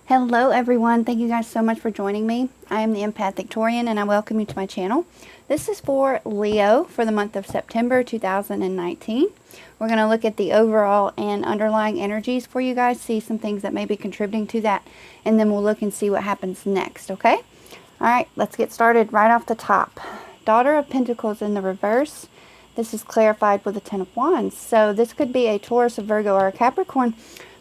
Hello everyone, thank you guys so much for joining me. I am the Empathic Torian and I welcome you to my channel. This is for Leo for the month of September 2019. We're going to look at the overall and underlying energies for you guys, see some things that may be contributing to that, and then we'll look and see what happens next, okay? Alright, let's get started right off the top. Daughter of Pentacles in the reverse. This is clarified with the Ten of Wands. So this could be a Taurus, a Virgo, or a Capricorn.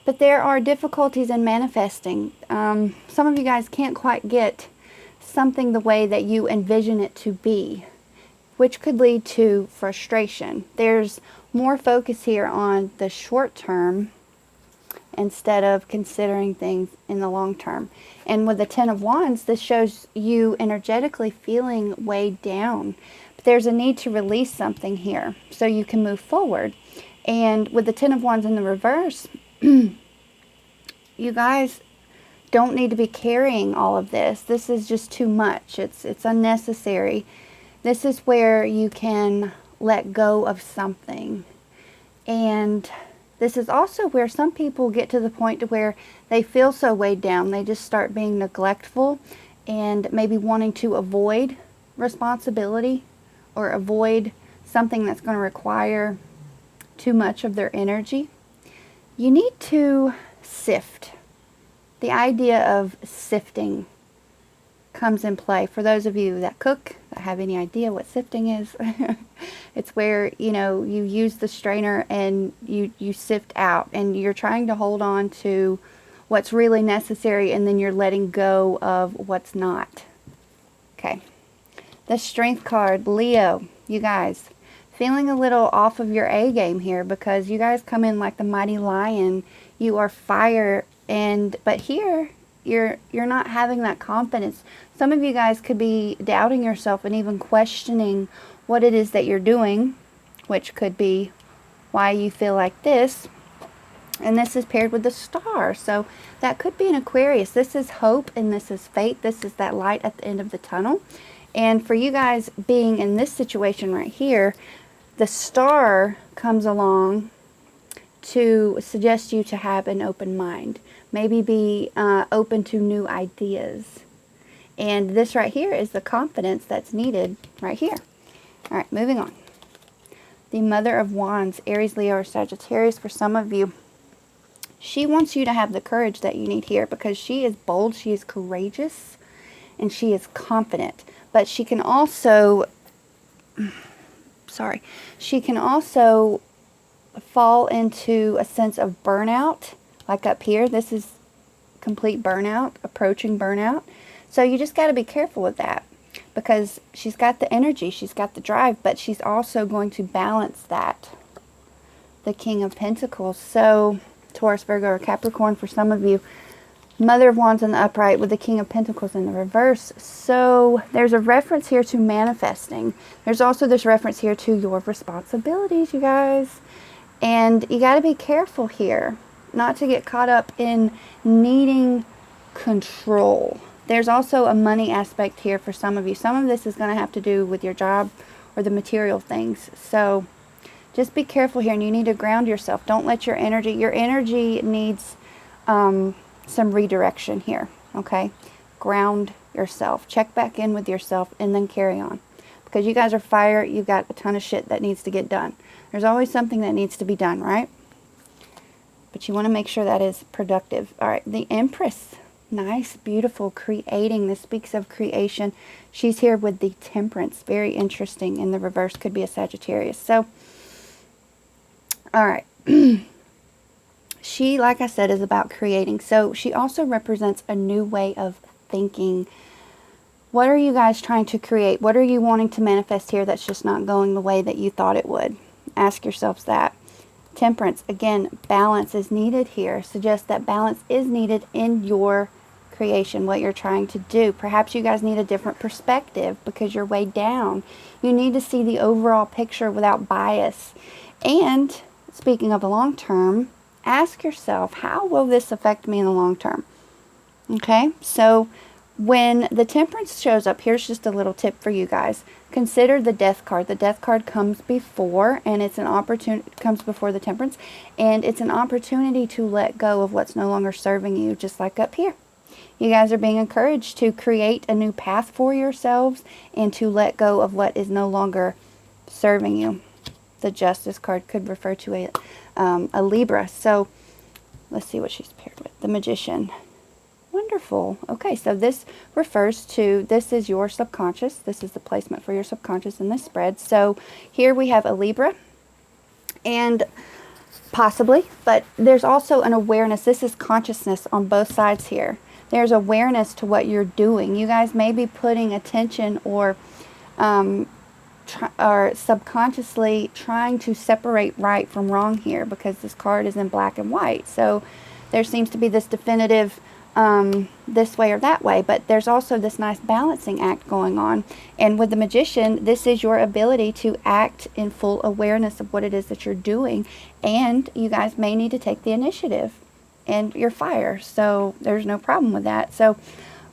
But there are difficulties in manifesting. Some of you guys can't quite get something the way that you envision it to be, which could lead to frustration. There's more focus here on the short term instead of considering things in the long term. And with the Ten of Wands, this shows you energetically feeling weighed down. But there's a need to release something here so you can move forward. And with the Ten of Wands in the reverse, you guys don't need to be carrying all of this. This is just too much. It's unnecessary. This is where you can let go of something. And this is also where some people get to the point to where they feel so weighed down. They just start being neglectful and maybe wanting to avoid responsibility or avoid something that's going to require too much of their energy. You need to sift. The idea of sifting comes in play. For those of you that cook, that have any idea what sifting is, it's where, you use the strainer and you sift out and you're trying to hold on to what's really necessary and then you're letting go of what's not. Okay. The Strength card, Leo, you guys, feeling a little off of your A game here because you guys come in like the mighty lion. You are fire, but here you're not having that confidence. Some of you guys could be doubting yourself and even questioning what it is that you're doing, which could be why you feel like this. And this is paired with the Star, so that could be an Aquarius. This is hope and this is fate. This is that light at the end of the tunnel. And for you guys being in this situation right here, the Star comes along to suggest you to have an open mind. Maybe be open to new ideas. And this right here is the confidence that's needed right here. All right, moving on. The Mother of Wands, Aries, Leo, or Sagittarius for some of you. She wants you to have the courage that you need here because she is bold, she is courageous, and she is confident. But she can also, she can also fall into a sense of burnout. Like up here, this is complete burnout, approaching burnout. So you just got to be careful with that because she's got the energy, she's got the drive, but she's also going to balance that. The King of Pentacles. So Taurus, Virgo, or Capricorn for some of you. Mother of Wands in the upright with the King of Pentacles in the reverse. So there's a reference here to manifesting. There's also this reference here to your responsibilities, you guys. And you got to be careful here not to get caught up in needing control. There's also a money aspect here for some of you. Some of this is going to have to do with your job or the material things. So just be careful here, and you need to ground yourself. Don't let your energy needs some redirection here, okay? Ground yourself. Check back in with yourself and then carry on. Because you guys are fire, you've got a ton of shit that needs to get done. There's always something that needs to be done, right? But you want to make sure that is productive. All right, the Empress. Nice, beautiful, creating. This speaks of creation. She's here with the Temperance. Very interesting. In the reverse could be a Sagittarius. So, all right. She, like I said, is about creating. So she also represents a new way of thinking. What are you guys trying to create? What are you wanting to manifest here that's just not going the way that you thought it would? Ask yourselves that. Temperance, again, balance is needed here. Suggest that balance is needed in your creation, what you're trying to do. Perhaps you guys need a different perspective because you're weighed down. You need to see the overall picture without bias. And speaking of the long term, ask yourself, how will this affect me in the long term? Okay, so when the Temperance shows up, here's just a little tip for you guys. Consider the Death card. The Death card comes before, and it's an opportunity, comes before the Temperance, and it's an opportunity to let go of what's no longer serving you, just like up here. You guys are being encouraged to create a new path for yourselves and to let go of what is no longer serving you. The Justice card could refer to a Libra. So let's see what she's paired with. The Magician. Wonderful. Okay, so this refers to, this is your subconscious. This is the placement for your subconscious in this spread. So here we have a Libra, and possibly, but there's also an awareness. This is consciousness on both sides here. There's awareness to what you're doing. You guys may be putting attention or subconsciously trying to separate right from wrong here, because this card is in black and white. So there seems to be this definitive this way or that way, but there's also this nice balancing act going on. And with the Magician, this is your ability to act in full awareness of what it is that you're doing, and you guys may need to take the initiative, and you're fire, so there's no problem with that. So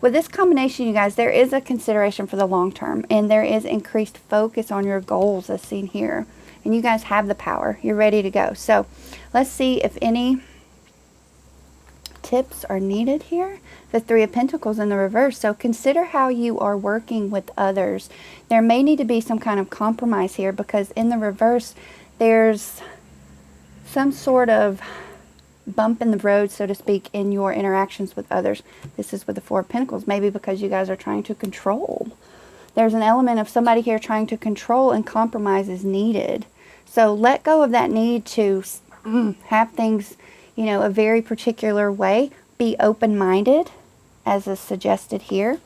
with this combination, you guys, there is a consideration for the long term, and there is increased focus on your goals as seen here, and you guys have the power. You're ready to go. So let's see if any tips are needed here. The Three of Pentacles in the reverse. So consider how you are working with others. There may need to be some kind of compromise here, because in the reverse there's some sort of bump in the road, so to speak, in your interactions with others. This is with the Four of Pentacles, maybe because you guys are trying to control. There's an element of somebody here trying to control, and compromise is needed. So let go of that need to have things, you know, a very particular way. Be open-minded, as is suggested here.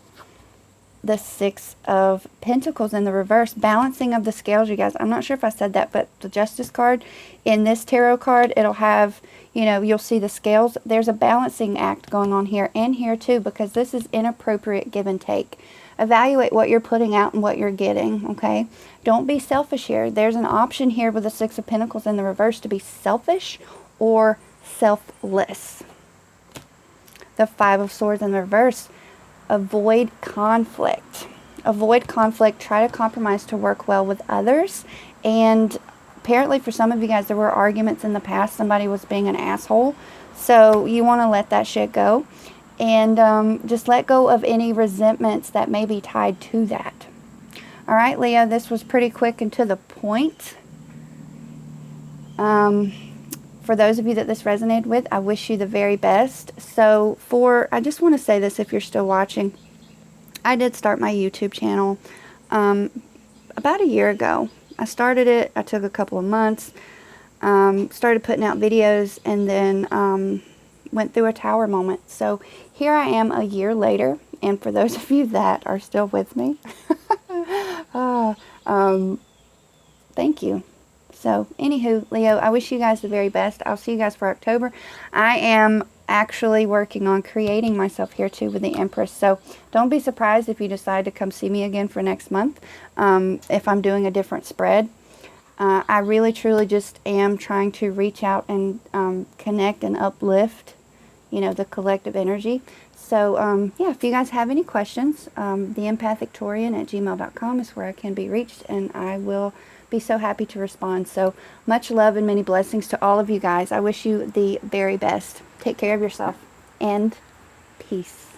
The Six of Pentacles in the reverse, balancing of the scales, you guys. I'm not sure if I said that, but the Justice card in this tarot card, it'll have, you know, you'll see the scales. There's a balancing act going on here and here too, because this is inappropriate give and take. Evaluate what you're putting out and what you're getting, okay? Don't be selfish here. There's an option here with the Six of Pentacles in the reverse to be selfish or selfless. The Five of Swords in the reverse, avoid conflict. Avoid conflict. Try to compromise to work well with others. And apparently for some of you guys, there were arguments in the past. Somebody was being an asshole. So you want to let that shit go. And just let go of any resentments that may be tied to that. All right, Leo, this was pretty quick and to the point. For those of you that this resonated with, I wish you the very best. So I just want to say this if you're still watching. I did start my YouTube channel about a year ago. I started it. I took a couple of months, started putting out videos, and then went through a tower moment. So here I am a year later, and for those of you that are still with me, thank you. So, anywho, Leo, I wish you guys the very best. I'll see you guys for October. I am actually working on creating myself here, too, with the Empress. So, don't be surprised if you decide to come see me again for next month, if I'm doing a different spread. I really, truly just am trying to reach out and connect and uplift, you know, the collective energy. So, yeah, if you guys have any questions, theempathictorian@gmail.com is where I can be reached, and I will be so happy to respond. So much love and many blessings to all of you guys. I wish you the very best. Take care of yourself, and peace.